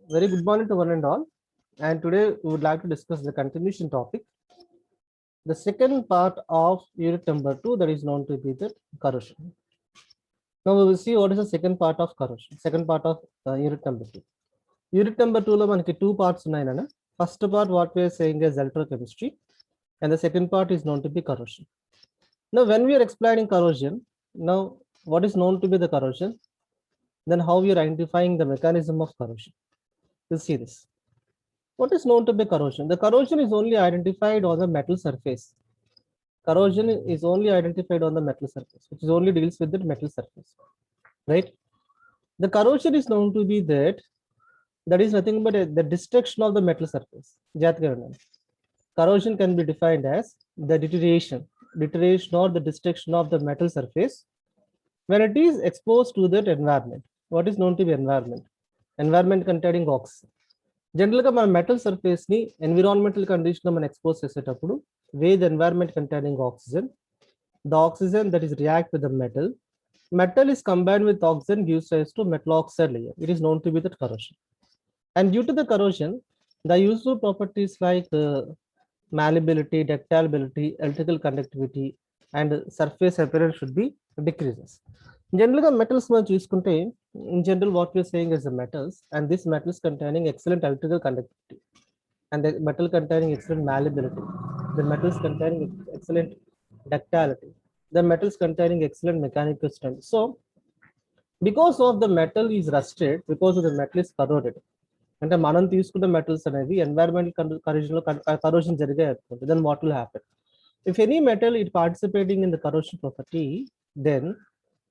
Very good morning to one and all. And today we would like to discuss the continuation topic, the second part of unit number 2, that is known to be the corrosion. Now we will see what is the second part of corrosion, second part of unit number 2. Unit number 2 lo manaki two parts unnayana. First part what we are saying is electrochemistry, and the second part is known to be corrosion. Now when we are explaining corrosion, now what is known to be the corrosion, then how we are identifying the mechanism of corrosion. We'll see this. What is known to be corrosion? The corrosion is only identified on the metal surface. Corrosion is only identified on the metal surface, which is only deals with the metal surface, right? The corrosion is known to be that is nothing but the destruction of the metal surface. Corrosion can be defined as the deterioration or the destruction of the metal surface when it is exposed to that environment. What is known to be environment? Environment containing oxygen. జనరల్గా మన metal సర్ఫేస్ని environmental condition మనం expose చేసేటప్పుడు with environment containing oxygen, the oxygen that is react with the metal is combined with oxygen gives rise to metal oxide layer. It is known to be that corrosion. And due to the corrosion, the useful properties like malleability, ductility, electrical conductivity, and surface appearance should be decreases. Generally, metals మనం చూసుకుంటే in general what we are saying is the metals, and these metals containing excellent electrical conductivity, and the metal containing excellent malleability, the metals containing excellent ductility, the metals containing excellent mechanical strength. So because of the metal is rusted, because of the metal is corroded, అంటే మనం తీసుకున్న metals అనేవి environmental corrosion జరిగాయి అనుకోండి, then what will happen? If any metal is participating in the corrosion property, then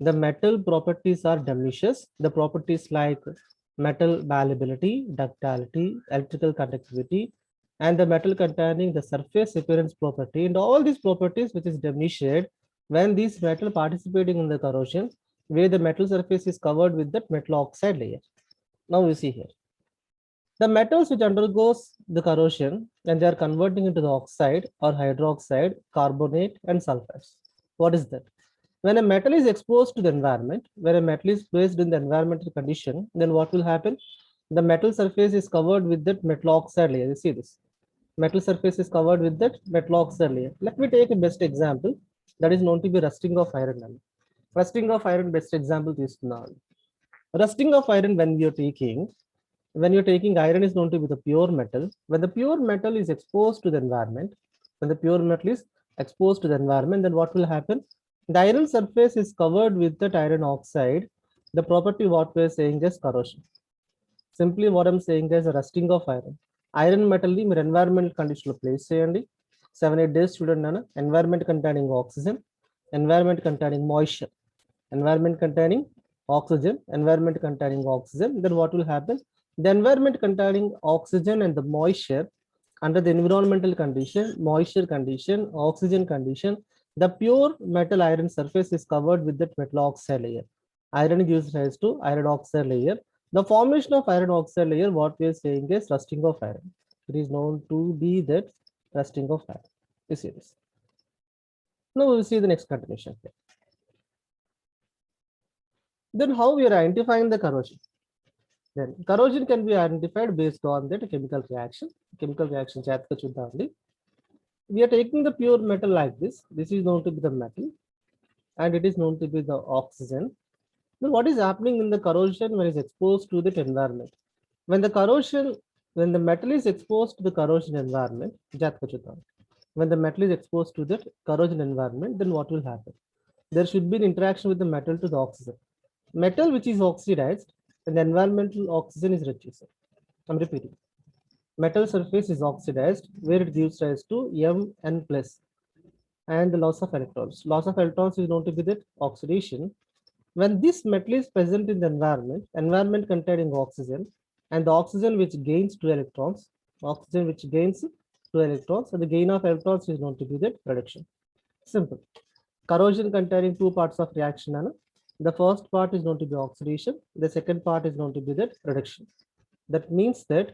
the metal properties are diminishes. The properties like metal malleability, ductility, electrical conductivity, and the metal containing the surface appearance property, and all these properties which is diminished when these metal participating in the corrosion, where the metal surface is covered with that metal oxide layer. Now we see here the metals which undergoes the corrosion and they are converting into the oxide or hydroxide, carbonate, and sulfides. What is that? When a metal is exposed to the environment, where a metal is placed in the environmental condition, then what will happen? The metal surface is covered with that metal oxide layer. You see this. Metal surface is covered with that metal oxide layer. Let me take a best example that is known to be rusting of iron. Rusting of iron best example is now. Rusting of iron when you're taking iron is known to be the pure metal. When the pure metal is exposed to the environment, when the pure metal is exposed to the environment, then what will happen? The iron surface is covered with that iron oxide. The property what we're saying is corrosion. Simply what I'm saying is a rusting of iron. Iron metal ni మీరు environmental condition లో place చేయండి. 7-8 days చూడండి నాన్న. Environment containing oxygen, environment containing moisture, environment containing oxygen, environment containing oxygen. Then what will happen? The environment containing oxygen and the moisture under the environmental condition, moisture condition, oxygen condition, the pure metal iron surface is covered with that metal oxide layer. Iron gives rise to iron oxide layer. The formation of iron oxide layer, what we are saying is rusting of iron. It is known to be that rusting of iron. You see this. Now we will see the next continuation here. Then how we are identifying the corrosion? Then corrosion can be identified based on that chemical reaction. Chemical reaction జాగ్రత్తగా చూద్దామండి. We are taking the pure metal like this. This is known to be the metal, and it is known to be the oxygen. Then what is happening in the corrosion when it's exposed to the environment? When the metal is exposed to the corrosion environment, జాగ్రత్తగా చూద్దాం. When the metal is exposed to that corrosion environment, then what will happen? There should be an interaction with the metal to the oxygen. Metal which is oxidized and the environmental oxygen is reduced. I'm repeating. Metal surface is oxidized where it gives rise to Mn plus and the loss of electrons. Loss of electrons is known to be that oxidation. When this metal is present in the environment containing oxygen, and the oxygen which gains 2 electrons, oxygen which gains 2 electrons, and the gain of electrons is known to be that reduction. Simple. Corrosion containing two parts of reaction. The first part is known to be oxidation. The second part is known to be that reduction. That means that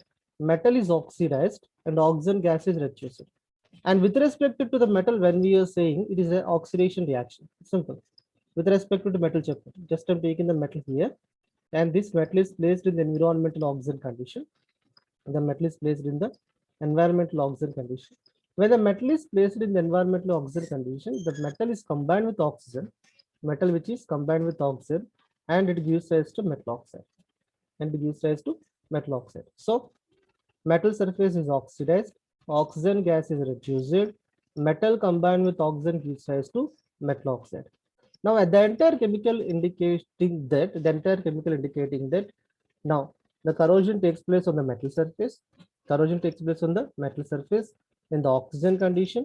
metal is oxidized and oxygen gas is reduced. And with respect to the metal, when we are saying it is an oxidation reaction, simple. With respect to the metal chapter, just I'm taking the metal here. and this metal is placed in the environmental oxygen condition. The metal is placed in the environmental oxygen condition. When the metal is placed in the environmental oxygen condition, the metal is combined with oxygen, metal which is combined with oxygen, and it gives rise to metal oxide. And it gives rise to metal oxide. So metal surface is oxidized, oxygen gas is reduced, metal combined with oxygen gives rise to metal oxide. Now, the entire chemical indicating that now the corrosion takes place on the metal surface. Corrosion takes place on the metal surface in the oxygen condition.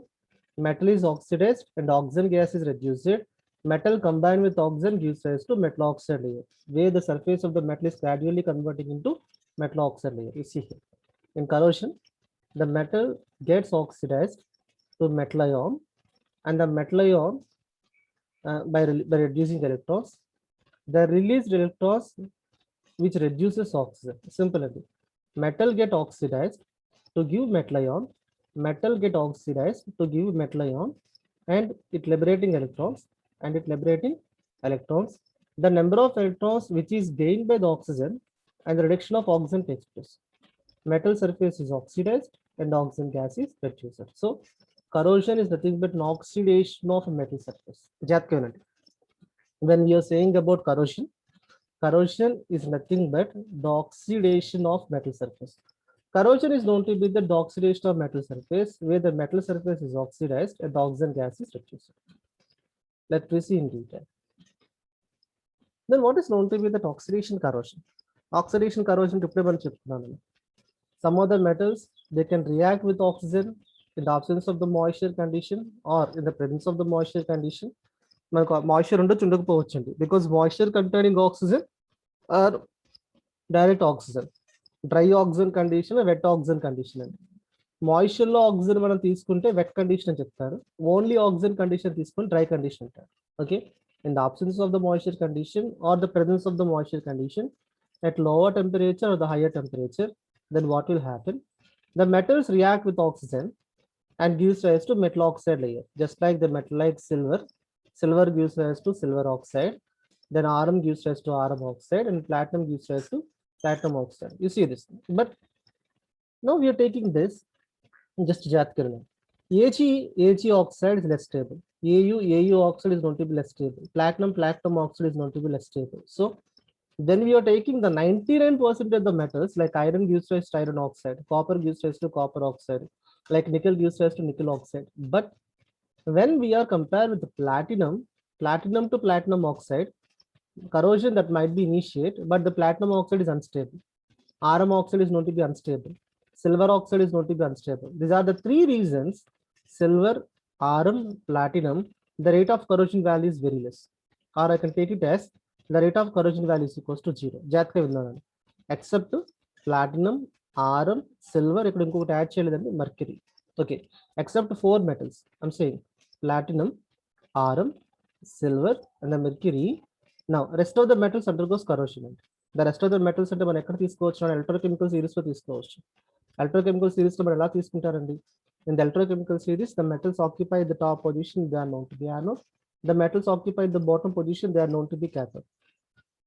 Metal is oxidized and oxygen gas is reduced. Metal combined with oxygen gives rise to metal oxide layer, where the surface of the metal is gradually converting into metal oxide layer. You see here. In corrosion, the metal gets oxidized to metal ion, and the metal ion by reducing electrons, the released electrons which reduces oxygen. Simple as it. Metal get oxidized to give metal ion, metal get oxidized to give metal ion, and it liberating electrons, The number of electrons which is gained by the oxygen and the reduction of oxygen takes place. Metal surface is oxidized and oxygen gas is reduced. So corrosion is nothing but an oxidation of a metal surface. When we are saying about corrosion, corrosion is nothing but the oxidation of metal surface. Corrosion is known to be the oxidation of metal surface, where the metal surface is oxidized and the oxygen gas is reduced. Let's see in detail. Then what is known to be the oxidation corrosion? Oxidation corrosion, some other metals, they can react with oxygen in the absence of the moisture condition or in the presence of the moisture condition. Moisture because moisture containing oxygen or direct oxygen, dry oxygen condition or wet oxygen condition. Moisture lo oxygen మనం తీసుకుంటే wet condition అని చెప్తారు, only oxygen condition తీసుకుంటే dry condition అంటారు. Okay, in the absence of the moisture condition or the presence of the moisture condition at lower temperature or the higher temperature, then what will happen? The metals react with oxygen and gives rise to metal oxide layer, just like the metal like silver. Silver gives rise to silver oxide, then iron gives rise to iron oxide, and platinum gives rise to platinum oxide. You see this, but now we are taking this. Just याद करना, Ag oxide is less stable. Au oxide is known to be less stable. Platinum oxide is known to be less stable. So then we are taking the 99% of the metals, like iron gives rise to iron oxide, copper gives rise to copper oxide, like nickel gives rise to nickel oxide. But when we are compared with the platinum to platinum oxide, corrosion that might be initiate, but the platinum oxide is unstable. Iron oxide is known to be unstable. Silver oxide is known to be unstable. These are the three reasons: silver, iron, platinum, the rate of corrosion value is very less. Or I can take it as the rate of corrosion value is equals to 0. Except platinum, iron, silver, mercury. Okay, except 4 metals. I'm saying platinum, iron, silver, and the mercury. Now, rest of the metals undergoes corrosion. The rest of the metals అంటే మనం ఎక్కడ తీసుకోవచ్చు? Electrochemical series లో తీసుకోవచ్చు. Electrochemical series లో మనం ఎలా తీసుకుంటారండి? In the electrochemical series, the metals occupy the top position, they are known to be anode. The metals occupy the bottom position, they are known to be cathode.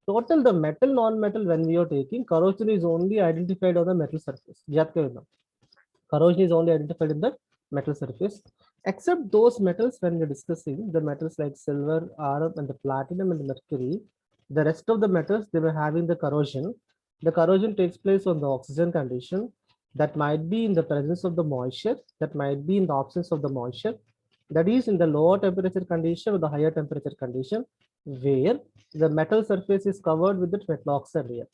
Total the metal non-metal, when we are taking, corrosion is only identified on the metal surface. Corrosion is only identified in the metal surface, except those metals when we are discussing the metals like silver, iron, and the platinum and the mercury. The rest of the metals, they were having the corrosion. The corrosion takes place on the oxygen condition, that might be in the presence of the moisture, that might be in the absence of the moisture, that is in the lower temperature condition or the higher temperature condition, where the metal surface is covered with the metal oxide layer.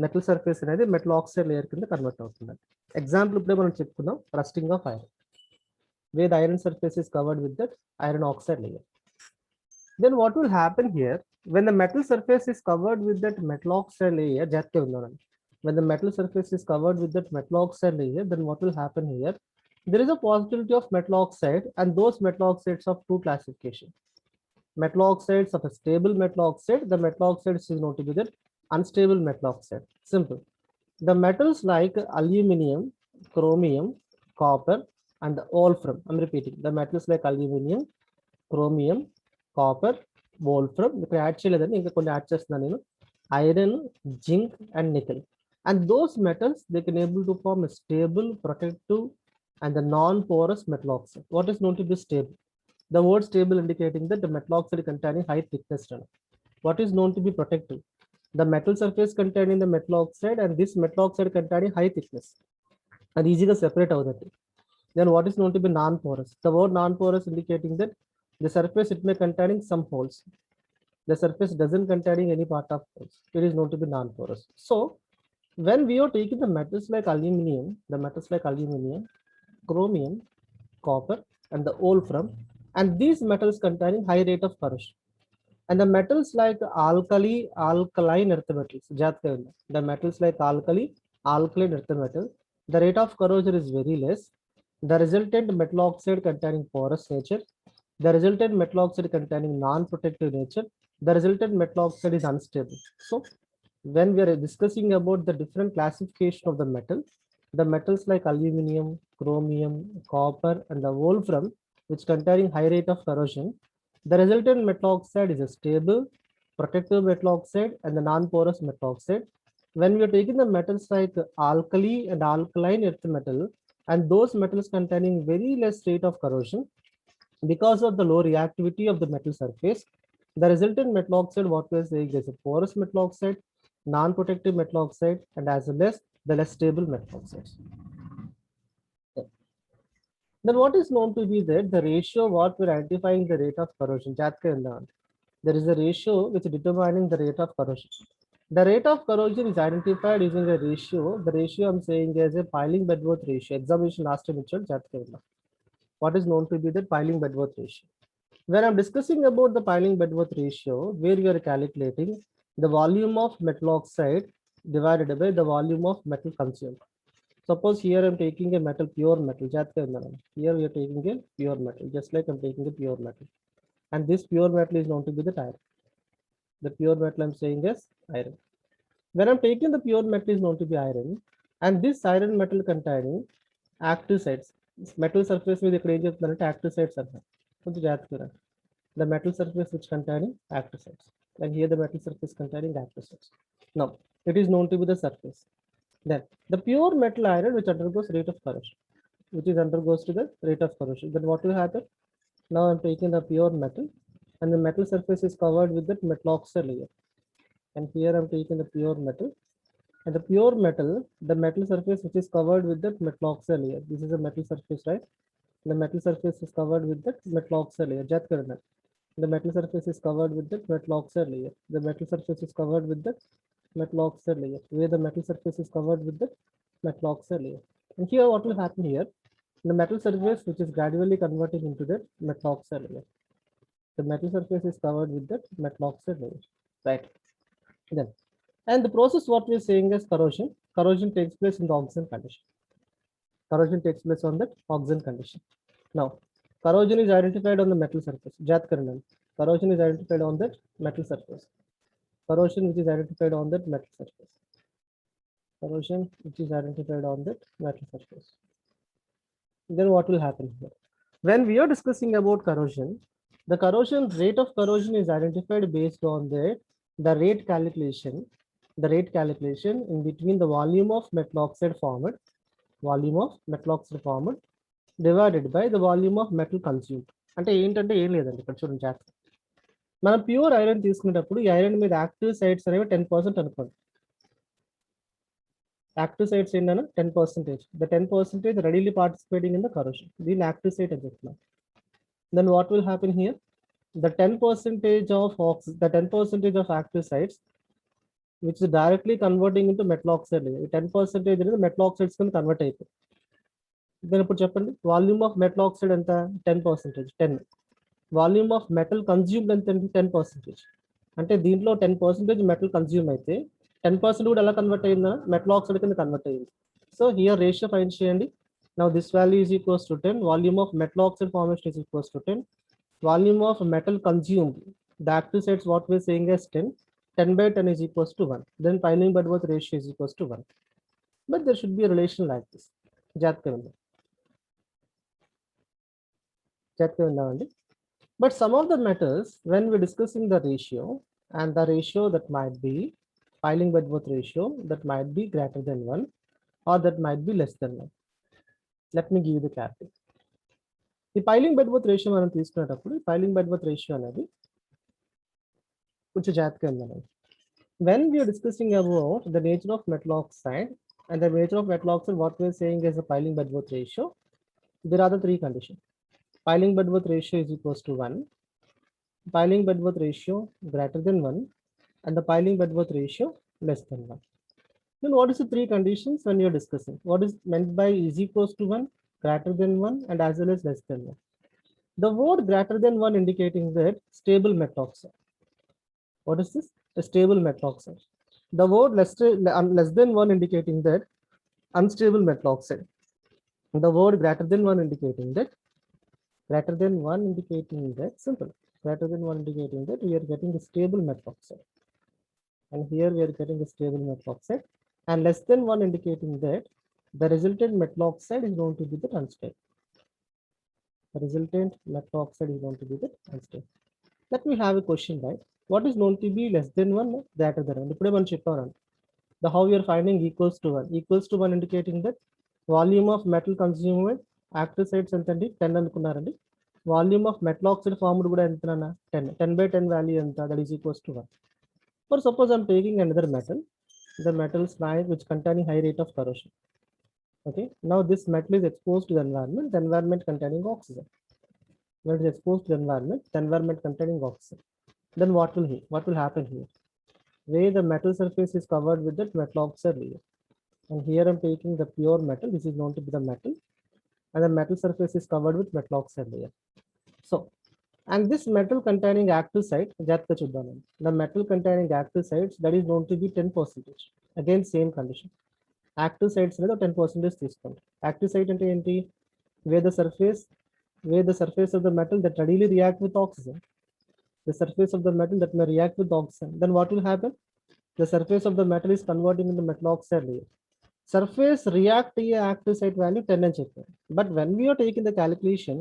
Metal surface అనేది metal oxide layer కింద convert అవుతుంది. Example ఇప్పుడే మనం చెప్పుకున్నాం, rusting of iron, where the iron surface is covered with that iron oxide layer. Then what will happen here when the metal surface is covered with that metal oxide layer? When the metal surface is covered with that metal oxide layer, then what will happen here? There is a possibility of metal oxide, and those metal oxides of two classification. Metal oxides of a stable metal oxide, the metal oxides is known to be the unstable metal oxide. Simple. The metals like aluminum, chromium, copper, and wolfram. I'm repeating. The metals like aluminum, chromium, copper, wolfram. ఇక్కడ add చేయలేదని ఇంకా కొన్ని add చేస్తున్నాను నేను. iron, zinc, and nickel. And those metals, they can able to form a stable, protective, and the non-porous metal oxide. What is known to be stable? The word stable indicating that the metal oxide containing high thickness. What is known to be protective? The metal surface containing the metal oxide and this metal oxide containing high thickness. And easy to separate out that. Then what is known to be non-porous? The word non-porous indicating that the surface it may containing some holes. The surface doesn't containing any part of holes. It is known to be non-porous. So when we are taking the metals like aluminum, chromium, copper, and the wolfram, and these metals containing high rate of corrosion. And the metals like alkaline earth metals, the metals like alkaline earth metal, the rate of corrosion is very less. The resultant metal oxide containing porous nature, the resultant metal oxide containing non-protective nature, the resultant metal oxide is unstable. So when we are discussing about the different classification of the metals like aluminum, chromium, copper, and the wolfram, which containing high rate of corrosion, the resultant metal oxide is a stable, protective metal oxide and the non-porous metal oxide. When we are taking the metals like alkali and alkaline earth metal, and those metals containing very less rate of corrosion, because of the low reactivity of the metal surface, the resultant metal oxide, what we are saying is a porous metal oxide, non-protective metal oxide, and as well as the less stable metal oxides. Then what is known to be that the ratio what we're identifying the rate of corrosion. There is a ratio which is determining the rate of corrosion. The rate of corrosion is identified using a ratio. The ratio I'm saying is a piling bedworth ratio. Examination last time what is known to be the piling bedworth ratio. When I'm discussing about the piling bedworth ratio, where we are calculating the volume of metal oxide divided by the volume of metal consumed. Suppose here I'm taking a metal, pure metal. Here we are taking a pure metal, just like I'm taking a pure metal. And this pure metal is known to be the iron. The pure metal I'm saying is iron. When I'm taking the pure metal is known to be iron, and this iron metal containing active sites. Metal surface with the active sites are the metal surface which containing active sites. And here the metal surface containing active sites. Now it is known to be the surface. Then the pure metal iron which undergoes rate of corrosion, undergoes to the rate of corrosion. Then what will happen? Now I'm taking the pure metal and the metal surface is covered with the metal oxide layer. And here I'm taking the pure metal and the pure metal, the metal surface which is covered with the metal oxide layer. This is a metal surface, right? The metal surface is covered with the metal oxide layer. The metal surface is covered with the metal oxide layer. The metal surface is covered with the metal oxide layer. Where the metal surface is covered with the metal oxide layer. And here what will happen here? The metal surface which is gradually converting into the metal oxide layer. The metal surface is covered with the metal oxide layer. Right. Then, and the process what we are saying is corrosion. Corrosion takes place in the oxygen condition. Corrosion takes place on the oxygen condition. Now, corrosion is identified on the metal surface. Corrosion is identified on that metal surface. Corrosion which is identified on that metal surface. Corrosion which is identified on that metal surface. Then what will happen here? When we are discussing about corrosion, the corrosion rate of corrosion is identified based on the rate calculation. The rate calculation in between the volume of metal oxide formed, divided by the volume of metal consumed. అంటే ఏంటంటే ఏం లేదండి ఇక్కడ చూడండి జాగ్రత్త. మనం pure iron తీసుకునేటప్పుడు ఈ ఐరన్ మీద యాక్టివ్ సైడ్స్ అనేవి 10% అనుకోండి. యాక్టివ్ సైడ్స్ ఏంటన్నా 10%. The 10% readily participating in the corrosion. దీన్ని యాక్టివ్ సైడ్ అని చెప్తున్నాం. Then what will happen here? The 10% of active sites which is directly converting into metal oxide. 10% అనేది metal oxides కింద convert అయిపోయి. Then ఇప్పుడు చెప్పండి వాల్యూమ్ ఆఫ్ మెటల్ ఆక్సైడ్ ఎంత 10%. 10 volume of metal consumed ఎంత 10%. అంటే దీంట్లో 10% మెటల్ కన్జ్యూమ్ అయితే 10% కూడా ఎలా కన్వర్ట్ అయిందా మెటల్ ఆక్సైడ్ కింద కన్వర్ట్ అయ్యింది. సో హియర్ రేషియో ఫైండ్ చేయండి. Now this value is equals to 10. Volume of metal oxide formation is equals to 10. Volume of metal consumed, the active sites what we are saying is 10. 10 by 10 is equals to 1. Then piling bedworth ratio is equals to 1. But there should be a relation like this. But some of the metals, when we're discussing the ratio, and the ratio that might be piling Bedworth ratio that might be greater than 1 or that might be less than 1. Let me give you the clarity. The piling Bedworth ratio మనం తీసుకునేటప్పుడు piling Bedworth ratio అనేది కొంచెం జాగ్రత్తగా ఉండాలి. When we are discussing about the nature of metal oxide and the nature of metal oxide, what we are saying is the piling Bedworth ratio. There are the three conditions. Piling Bedworth ratio is equals to 1, piling Bedworth ratio greater than 1, and the piling Bedworth ratio less than 1. Then what is the three conditions when you are discussing? What is meant by is equals to 1, greater than 1, and as well as less than 1? The word greater than 1 indicating that stable metal oxide. What is this? A stable metal oxide. The word less than 1 indicating that unstable metal oxide. The word greater than 1 indicating that simple. Greater than 1 indicating that we are getting a stable metal oxide. And here we are getting a stable metal oxide. And less than 1 indicating that the resultant metal oxide is going to be the unstable. The resultant metal oxide is going to be the unstable. Let me have a question, right? What is known to be less than 1, greater than 1? The how we are finding equals to 1. Equals to 1 indicating that volume of metal consumed, active sites entandi 10 anukunnarandi. Volume of metal oxide formed kuda entana 10. 10 by 10 value enta, that is equals to 1. For suppose I am taking another metal, the metal slide which containing high rate of corrosion. Okay, now this metal is exposed to the environment containing oxygen. When it is exposed to the environment containing oxygen, then what will happen here? Where the metal surface is covered with that metal oxide layer, and here I'm taking the pure metal, this is known to be the metal, and the metal surface is covered with metal oxide layer. So, and this metal containing active site, the metal containing active sites, that is known to be 10%. Again, same condition. Active sites 10% తీసుకోండి. Active site అంటే ఏంటి? Where the surface of the metal that readily react with oxygen. The surface of the metal that may react with oxygen. Then what will happen? The surface of the metal is converting into metal oxide layer. Surface react active site value 10 అని చెప్పారు. But when we are taking the calculation,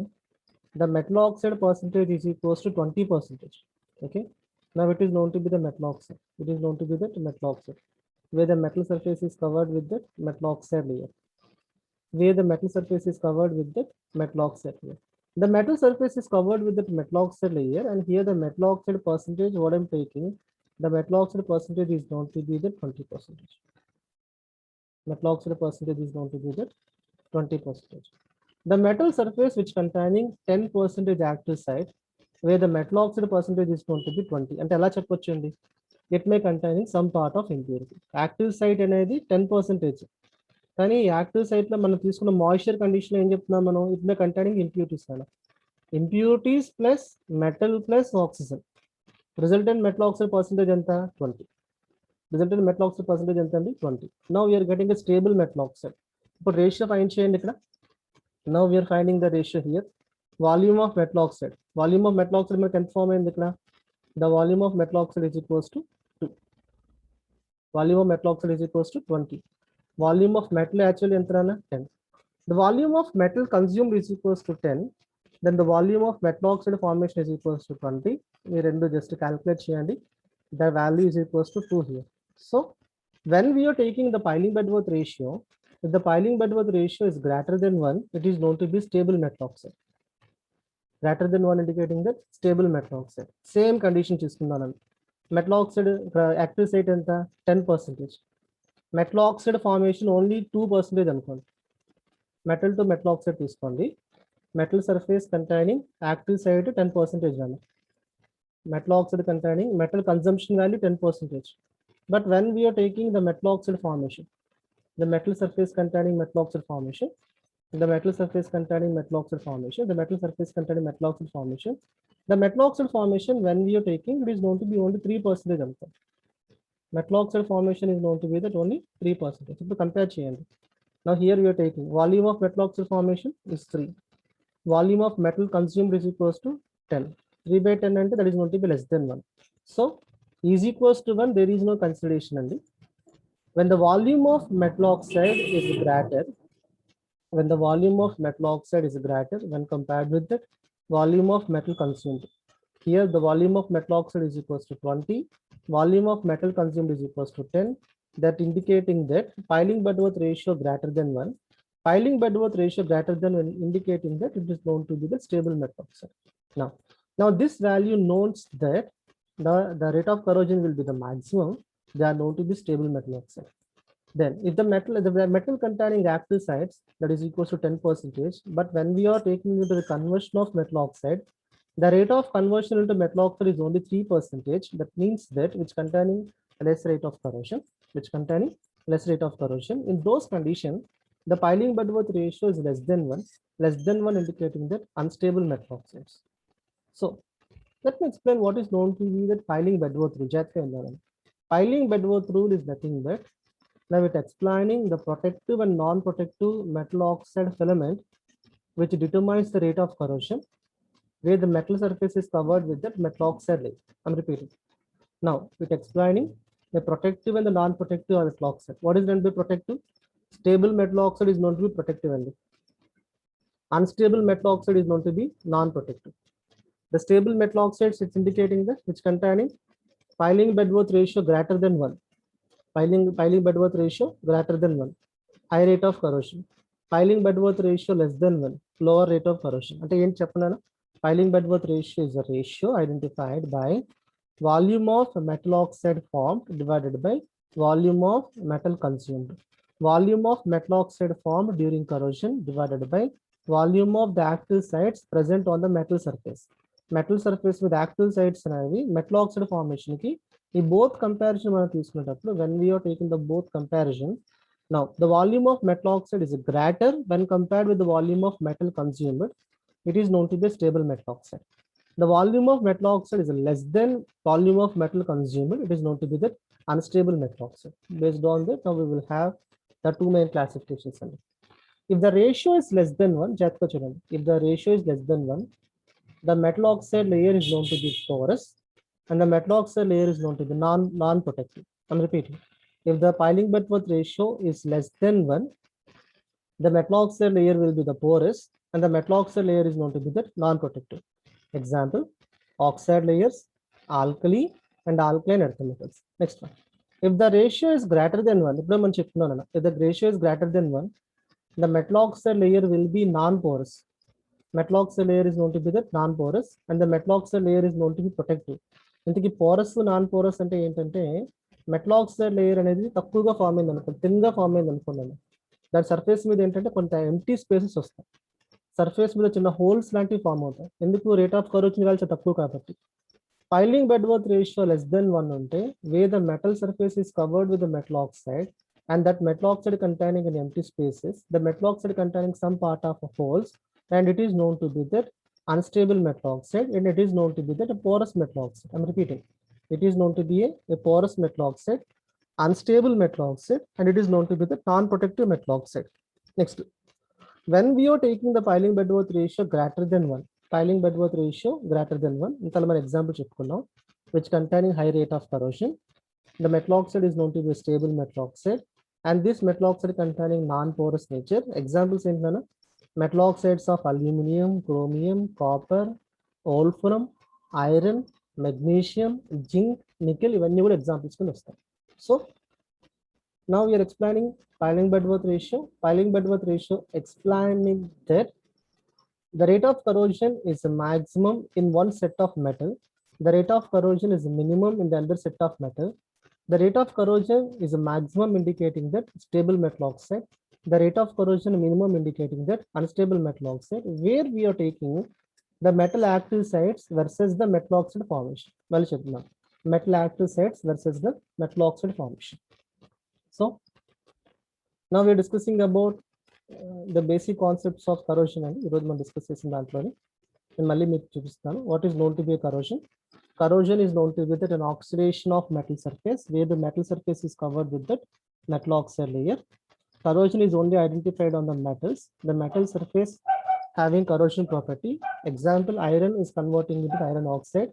the metal oxide percentage is equals to 20%. Okay. Now it is known to be the metal oxide. It is known to be that metal oxide, where the metal surface is covered with the metal oxide layer. Where the metal surface is covered with the metal oxide layer. The metal surface is covered with the metal oxide layer, and here the metal oxide percentage, what I'm taking, the metal oxide percentage is known to be the 20%. Metal oxide percentage is known to be the 20%. The metal surface which containing 10% active site, where the metal oxide percentage is going to be 20. And ela cheppochandi, it may containing some part of impurity. Active site అనేది 10%. కానీ active site లో మనం తీసుకున్న moisture condition ఏం చెప్తున్నాం మనం, it may containing impurities అన్న. Impurities plus metal plus oxygen, resultant metal oxide percentage ఎంత? 20. రిజల్టెంట్ మెటల్ ఆక్సైడ్ పర్సెంటేజ్ ఎంత అండి? 20. Now we are getting a stable metal oxide. ఇప్పుడు రేషియో ఫైండ్ చేయండి ఇక్కడ. Now we are finding the ratio here. Volume of metal oxide. Volume of metal oxide మనకు ఎంత form అయింది ఇక్కడ? The volume of metal oxide is equals to 2. Volume of metal oxide is equals to 20. Volume of metal actually ఎంత అన్న? 10. The volume of metal consumed is equals to 10. Then the volume of metal oxide formation is equals to 20. We రెండు just calculate చేయండి. The value is equals to 2 here. So when we are taking the piling Bedworth ratio, if the piling Bedworth ratio is greater than 1, it is known to be stable metal oxide. Greater than 1 indicating that stable metal oxide. Same condition తీసుకున్నాను. Metal oxide active site ఎంత? 10%. Metal oxide formation only 2% అనుకోండి. Metal to metal oxide తీసుకోండి. Metal surface containing active site 10% value. Metal oxide containing metal consumption value 10%. But when we are taking the metal oxide formation, the metal surface containing metal oxide formation, the metal surface containing metal oxide formation, the metal surface containing metal oxide formation, the metal oxide formation when we are taking, it is known to be only 3%. Metal oxide formation is known to be that only 3%. So to compare cheyandi. Now here we are taking volume of metal oxide formation is 3. Volume of metal consumed is equals to 10. 3 by 10 and that is going to be less than 1. So is equals to 1, there is no consideration only. When the volume of metal oxide is greater, when the volume of metal oxide is greater when compared with the volume of metal consumed, here the volume of metal oxide is equals to 20 volume of metal consumed is equals to 10, that indicating that piling bedworth ratio greater than 1. Piling bedworth ratio greater than 1 indicating that it is known to be the stable metal oxide. Now this value notes that the rate of corrosion will be the maximum. They are known to be stable metal oxide. Then if the metal containing active sites, that is equals to 10%, but when we are taking into the conversion of metal oxide, the rate of conversion into metal oxide is only 3%. That means that which containing less rate of corrosion, In those conditions, the piling bedworth ratio is less than 1, indicating that unstable metal oxides. So let me explain what is known to be the piling bedworth rule. Piling bedworth rule is nothing but, now it explaining the protective and non-protective metal oxide filament which determines the rate of corrosion where the metal surface is covered with the metal oxide layer. I'm repeating. Now it explaining the protective and the non-protective of the metal oxide. What is meant by protective? Stable metal oxide is known to be protective only. Unstable metal oxide is known to be non-protective. The stable metal oxides, it's indicating that which containing piling bedworth ratio greater than 1. Piling bedworth ratio greater than 1. High rate of corrosion. Piling bedworth ratio less than 1. Lower rate of corrosion. Ante em cheppana? Piling bedworth ratio is a ratio identified by volume of metal oxide formed divided by volume of metal consumed. Volume of metal oxide formed during corrosion divided by volume of the active sites present on the metal surface. Metal surface with active sites అనేవి metal oxide formation కి ఈ both comparison మనం తీసుకునేటప్పుడు when we are taking the both comparison, now the volume of metal oxide is greater when compared with the volume of metal consumed. It is known to be stable metal oxide. The volume of metal oxide is less than volume of metal consumed. It is known to be the unstable metal oxide. Based on that, now we will have the two main classifications. If the ratio is less than 1, if the ratio is less than 1, the metal oxide layer is known to be porous and the metal oxide layer is known to be non-protective. I'm repeating. If the piling bedworth ratio is less than 1, the metal oxide layer will be the porous and the metal oxide layer is known to be the non-protective. Example, oxide layers, alkali and alkaline earth metals. Next one. If the ratio is greater than 1, if the ratio is greater than 1, the metal oxide layer will be non-porous. Metal oxide layer is known to be the non-porous and the metal oxide layer is known to be protective. ఇంతకీ porous non-porous అంటే ఏంటంటే metal oxide layer అనేది తక్కువగా form అయింది అనుకోండి, థిన్గా form అయింది అనుకోండి, దాని సర్ఫేస్ మీద ఏంటంటే కొంత ఎంటీ స్పేసెస్ వస్తాయి, సర్ఫేస్ మీద చిన్న హోల్స్ లాంటివి ఫామ్ అవుతాయి. ఎందుకు? రేట్ ఆఫ్ కరోషన్ వాల్యూ తక్కువ కాబట్టి. Piling bedworth ratio less than 1 ఉంటే where the metal surface is covered with the metal oxide and that metal oxide containing an empty spaces, the metal oxide containing some part of a holes, and it is known to be that unstable metal oxide and it is known to be that a porous metal oxide. I'm repeating. It is known to be a porous metal oxide, unstable metal oxide, and it is known to be the non-protective metal oxide. Next, when we are taking the piling bedworth ratio greater than 1, piling bedworth ratio greater than 1, ఇంతలో మన example చెప్పుకున్నాం, which containing high rate of corrosion, the metal oxide is known to be a stable metal oxide and this metal oxide containing non-porous nature. Examples ఏంటన్నా? Metal oxides of aluminum, chromium, copper, wolfram, iron, magnesium, zinc, nickel, ఇవన్నీ కూడా examples కింద వస్తాయి. So now we are explaining piling bedworth ratio. Piling bedworth ratio explaining that the rate of corrosion is a maximum in one set of metal. The rate of corrosion is a minimum in the other set of metal. The rate of corrosion is a maximum indicating that stable metal oxide. The rate of corrosion minimum indicating that unstable metal oxide, where we are taking the metal active sites versus the metal oxide formation. Well, metal active sites versus the metal oxide formation. So now we are discussing about the basic concepts of corrosion and ఈరోజు మనం discuss చేసిన దాంట్లోనే నేను మళ్ళీ మీకు చూపిస్తాను. What is known to be a corrosion? Corrosion is known to be that an oxidation of metal surface where the metal surface is covered with that metal oxide layer. Corrosion is only identified on the metals. The metal surface having corrosion property. Example, iron is converting into iron oxide.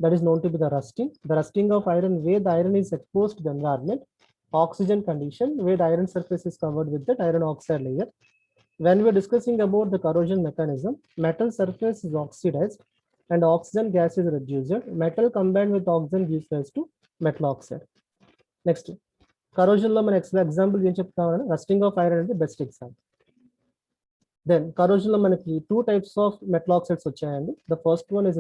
That is known to be the rusting. The rusting of iron where the iron is exposed to the environment. Oxygen condition where the iron surface is covered with that iron oxide layer. When we are discussing about the corrosion mechanism, metal surface is oxidized and oxygen gas is reduced. Metal combined with oxygen gives rise to metal oxide. Next, corrosion lo మన example ఏం చెప్తామని rusting of iron అనేది best example. Then corrosion లో మనకి two types of metal oxides వచ్చాయండి. The first one is